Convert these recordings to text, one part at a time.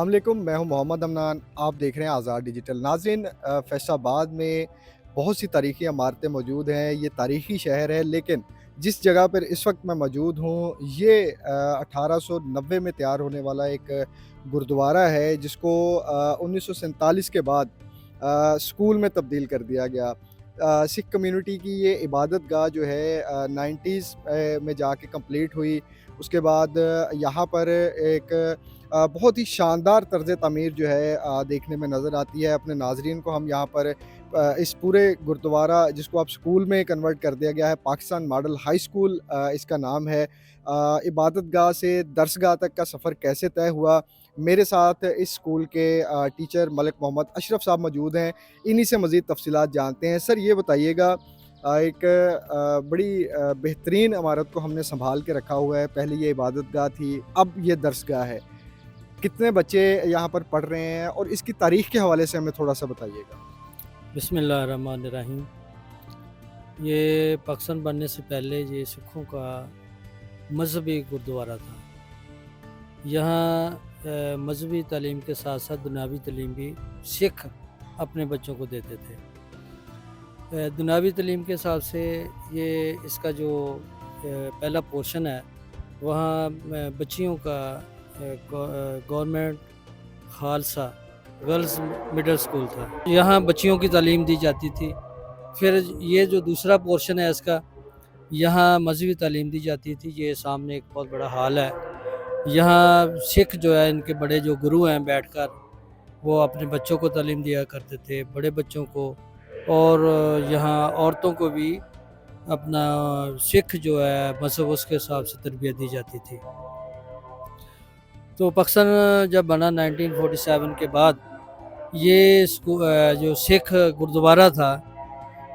अस्सलाम वालेकुम, मैं हूं मोहम्मद अमनान। आप देख रहे हैं आज़ाद डिजिटल। नाज़रीन, फैसलाबाद में बहुत सी तारीख़ी इमारतें मौजूद हैं। ये तारीख़ी शहर है, लेकिन जिस जगह पर इस वक्त मैं मौजूद हूँ, ये 1890 में तैयार होने वाला एक गुरुद्वारा है, जिसको 1947 के बाद स्कूल में तब्दील कर दिया गया। सिख कम्युनिटी की ये इबादत गाह जो है 90s में जाके कंप्लीट हुई। उसके बाद यहाँ पर एक बहुत ही शानदार तर्ज़ तामीर जो है देखने में नज़र आती है। अपने नाज़रीन को हम यहाँ पर इस पूरे गुरुद्वारा, जिसको अब स्कूल में कन्वर्ट कर दिया गया है, पाकिस्तान मॉडल हाई स्कूल इसका नाम है। इबादत गाह से दरसगाह तक का सफ़र कैसे तय हुआ, मेरे साथ इस स्कूल के टीचर मलिक मोहम्मद अशरफ साहब मौजूद हैं। इन्हीं से मज़ीद तफ़सीलात जानते हैं। सर, ये बताइएगा, एक बड़ी बेहतरीन इमारत को हमने सँभाल के रखा हुआ है। पहले ये इबादत गाह थी, अब ये दरसगाह है। कितने बच्चे यहाँ पर पढ़ रहे हैं और इसकी तारीख़ के हवाले से हमें थोड़ा-सा बताइएगा? बिस्मिल्लाहिर्रहमानिर्रहीम। ये पाकिस्तान बनने से पहले ये सिखों का मज़हबी गुरुद्वारा था। यहाँ मज़हबी तालीम के साथ साथ दुनियावी तालीम भी सिख अपने बच्चों को देते थे। दुनियावी तालीम के हिसाब से ये इसका जो पहला पोर्शन है, वहाँ बच्चियों का government Khalsa girls middle school था। यहाँ बच्चियों की तालीम दी जाती थी। फिर ये जो दूसरा पोर्शन है इसका, यहाँ मज़हबी तालीम दी जाती थी। ये सामने एक बहुत बड़ा हॉल है। यहाँ सिख जो है, इनके बड़े जो गुरु हैं, बैठकर वो अपने बच्चों को तालीम दिया करते थे, बड़े बच्चों को। और यहाँ औरतों को भी अपना सिख जो है मज़हब, उसके हिसाब से तरबियत दी जाती थी। तो पाकिस्तान जब बना 1947 के बाद, ये जो सिख गुरुद्वारा था,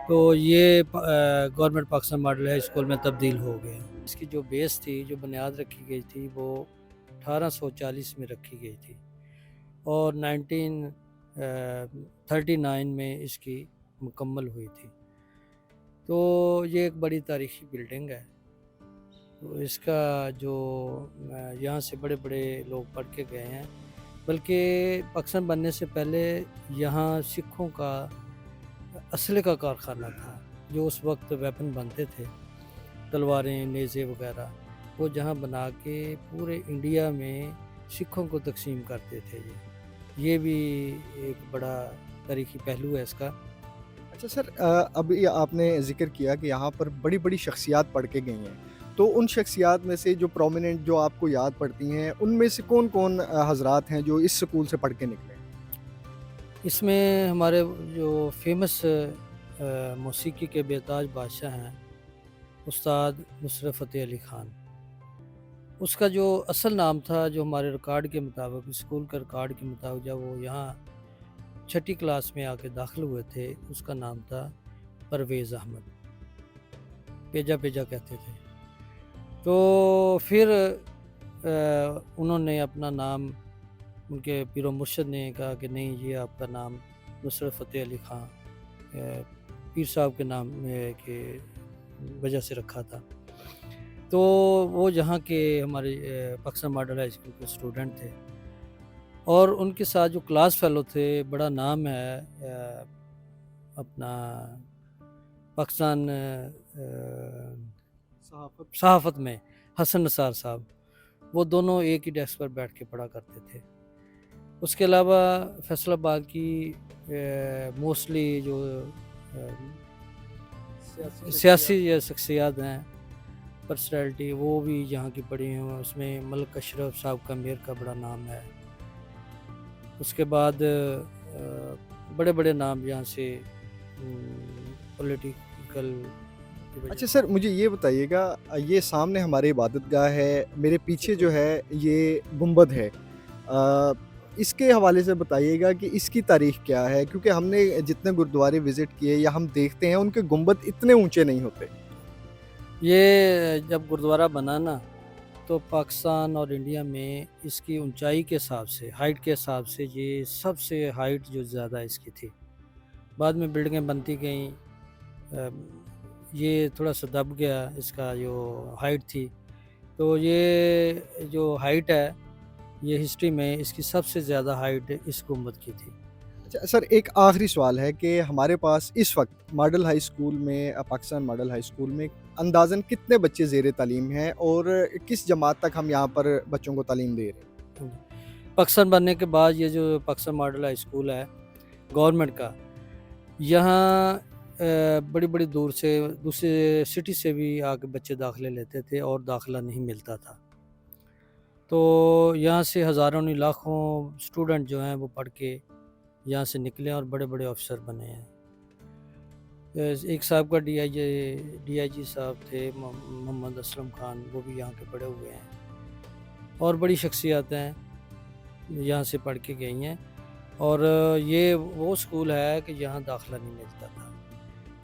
तो ये government Pakistan model high school में तब्दील हो गया। इसकी जो बेस थी, जो बुनियाद रखी गई थी, वो 1840 में रखी गई थी और 1939 में इसकी मुकम्मल हुई थी। तो ये एक बड़ी तारीख़ी बिल्डिंग है। तो इसका जो यहाँ से बड़े बड़े लोग पढ़ के गए हैं। बल्कि पाकिस्तान बनने से पहले यहाँ सिखों का असले का कारखाना था। जो उस वक्त वेपन बनते थे, तलवारें, नेज़े वगैरह, वो जहाँ बना के पूरे इंडिया में सिखों को तकसीम करते थे। ये भी एक बड़ा तारीख़ी पहलू है इसका। अच्छा सर, अभी आपने ज़िक्र किया कि यहाँ पर बड़ी-बड़ी शख्सियात पढ़ के गई हैं। तो उन शख्सियात में से जो प्रोमिनेंट जो आपको याद पड़ती हैं, उनमें से कौन-कौन हज़रात हैं जो इस स्कूल से पढ़ के निकले? इसमें हमारे जो फेमस मौसीकी के बेताज बादशाह हैं, उस्ताद नुसरत फ़तेह अली ख़ान। उसका जो असल नाम था, जो हमारे रिकॉर्ड के मुताबिक, स्कूल के रिकॉर्ड के मुताबिक, जब वो यहाँ छठी क्लास में आके दाखिल हुए थे, उसका नाम था परवेज़ अहमद। पेजा पेजा कहते थे। तो फिर उन्होंने अपना नाम, उनके पीर मुर्शद ने कहा कि नहीं, ये आपका नाम नुसरत फ़तेह अली ख़ान पीर साहब के नाम के वजह से रखा था। तो वो जहाँ के हमारे पाकिस्तान मॉडल हाई स्कूल के स्टूडेंट थे और उनके साथ जो क्लास फेलो थे, बड़ा नाम है अपना पाकिस्तान सहाफ़त में, हसन निसार साहब। वो दोनों एक ही डेस्क पर बैठ के पढ़ा करते थे। उसके अलावा फैसलाबाद की मोस्टली जो सियासी शख्सियात हैं, पर्सनैलिटी, वो भी यहाँ की पढ़ी हैं। उसमें मलिक अशरफ साहब का, मेयर का बड़ा नाम है। उसके बाद बड़े बड़े नाम यहाँ से पॉलिटिकल। अच्छा सर, मुझे ये बताइएगा, ये सामने हमारी इबादत गाह है, मेरे पीछे जो है ये गुंबद है। इसके हवाले से बताइएगा कि इसकी तारीख़ क्या है? क्योंकि हमने जितने गुरुद्वारे विज़िट किए या हम देखते हैं, उनके गुंबद इतने ऊँचे नहीं होते। ये जब गुरुद्वारा बना ना, तो पाकिस्तान और इंडिया में इसकी ऊंचाई के हिसाब से, हाइट के हिसाब से, ये सबसे हाइट जो ज़्यादा इसकी थी। बाद में बिल्डिंगें बनती गईं, ये थोड़ा सा दब गया, इसका जो हाइट थी। तो ये जो हाइट है, یہ ہسٹری میں اس کی سب سے زیادہ ہائٹ اس گنبد کی تھی۔ اچھا سر، ایک آخری سوال ہے کہ ہمارے پاس اس وقت ماڈل ہائی اسکول میں پاکستان ماڈل ہائی اسکول میں اندازاً کتنے بچے زیر تعلیم ہیں اور کس جماعت تک ہم یہاں پر بچوں کو تعلیم دے رہے ہیں؟ پاکستان بننے کے بعد یہ جو پاکستان ماڈل ہائی اسکول ہے گورنمنٹ کا، یہاں بڑی بڑی دور سے دوسرے سٹی سے بھی آ کے بچے داخلے لیتے تھے اور داخلہ نہیں ملتا تھا، تو یہاں سے ہزاروں نہیں لاکھوں اسٹوڈنٹ جو ہیں وہ پڑھ کے یہاں سے نکلے اور بڑے بڑے افسر بنے ہیں۔ ایک صاحب کا ڈی آئی جی صاحب تھے محمد اسلم خان، وہ بھی یہاں کے پڑھے ہوئے ہیں اور بڑی شخصیاتیں یہاں سے پڑھ کے گئی ہیں، اور یہ وہ اسکول ہے کہ یہاں داخلہ نہیں ملتا تھا،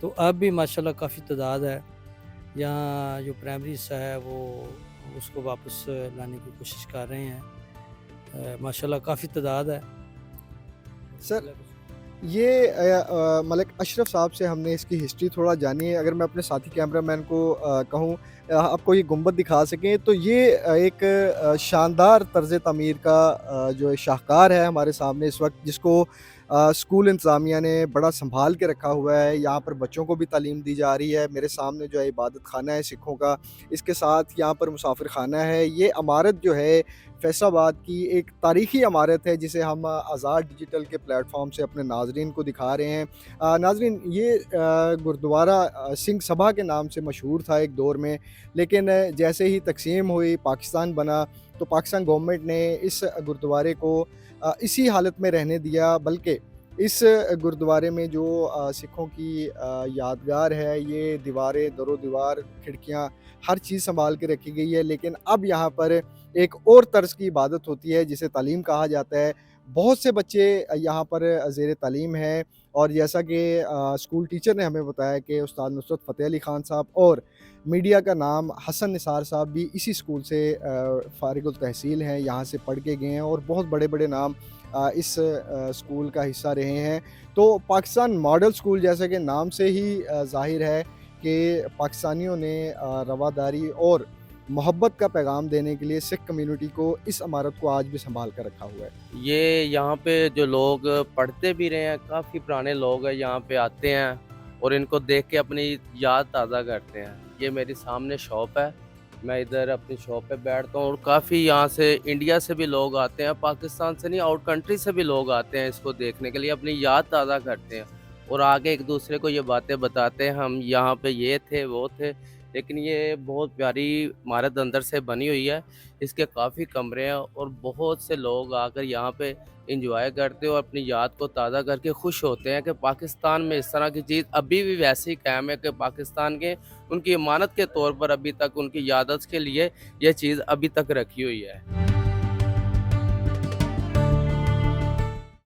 تو اب بھی ماشاءاللہ کافی تعداد ہے یہاں، جو پرائمری حصہ ہے وہ اس کو واپس لانے کی کوشش کر رہے ہیں، ماشاءاللہ کافی تعداد ہے۔ سر یہ ملک اشرف صاحب سے ہم نے اس کی ہسٹری تھوڑا جانی ہے۔ اگر میں اپنے ساتھی کیمرہ مین کو کہوں آپ کو یہ گنبد دکھا سکیں تو یہ ایک شاندار طرز تعمیر کا جو شاہکار ہے ہمارے سامنے اس وقت، جس کو اسکول انتظامیہ نے بڑا سنبھال کے رکھا ہوا ہے۔ یہاں پر بچوں کو بھی تعلیم دی جا رہی ہے۔ میرے سامنے جو ہے عبادت خانہ ہے سکھوں کا، اس کے ساتھ یہاں پر مسافر خانہ ہے۔ یہ عمارت جو ہے فیصل آباد کی ایک تاریخی عمارت ہے، جسے ہم آزاد ڈیجیٹل کے پلیٹ فارم سے اپنے ناظرین کو دکھا رہے ہیں۔ ناظرین، یہ گردوارہ سنگھ سبھا کے نام سے مشہور تھا ایک دور میں، لیکن جیسے ہی تقسیم ہوئی، پاکستان بنا، تو پاکستان گورنمنٹ نے اس گردوارے کو اسی حالت میں رہنے دیا، بلکہ اس گردوارے میں جو سکھوں کی یادگار ہے، یہ دیواریں، در و دیوار، کھڑکیاں، ہر چیز سنبھال کے رکھی گئی ہے۔ لیکن اب یہاں پر ایک اور طرز کی عبادت ہوتی ہے جسے تعلیم کہا جاتا ہے۔ بہت سے بچے یہاں پر زیر تعلیم ہیں، اور جیسا کہ اسکول ٹیچر نے ہمیں بتایا کہ استاد نصرت فتح علی خان صاحب اور میڈیا کا نام حسن نثار صاحب بھی اسی اسکول سے فارغ التحصیل ہیں، یہاں سے پڑھ کے گئے ہیں، اور بہت بڑے بڑے نام اس اسکول کا حصہ رہے ہیں۔ تو پاکستان ماڈل اسکول، جیسا کہ نام سے ہی ظاہر ہے کہ پاکستانیوں نے رواداری اور محبت کا پیغام دینے کے لیے سکھ کمیونٹی کو اس عمارت کو آج بھی سنبھال کر رکھا ہوا ہے۔ یہ یہاں پہ جو لوگ پڑھتے بھی رہے ہیں، کافی پرانے لوگ ہیں، یہاں پہ آتے ہیں اور ان کو دیکھ کے اپنی یاد تازہ کرتے ہیں۔ یہ میری سامنے شاپ ہے، میں ادھر اپنی شاپ پہ بیٹھتا ہوں، اور کافی یہاں سے انڈیا سے بھی لوگ آتے ہیں، پاکستان سے نہیں، آؤٹ کنٹری سے بھی لوگ آتے ہیں اس کو دیکھنے کے لیے، اپنی یاد تازہ کرتے ہیں اور آگے ایک دوسرے کو یہ باتیں بتاتے ہیں، ہم یہاں پہ یہ تھے وہ تھے۔ لیکن یہ بہت پیاری عمارت اندر سے بنی ہوئی ہے، اس کے کافی کمرے ہیں، اور بہت سے لوگ آ کر یہاں پہ انجوائے کرتے ہیں اور اپنی یاد کو تازہ کر کے خوش ہوتے ہیں کہ پاکستان میں اس طرح کی چیز ابھی بھی ویسے ہی قائم ہے، کہ پاکستان کے ان کی امانت کے طور پر ابھی تک ان کی یادت کے لیے یہ چیز ابھی تک رکھی ہوئی ہے۔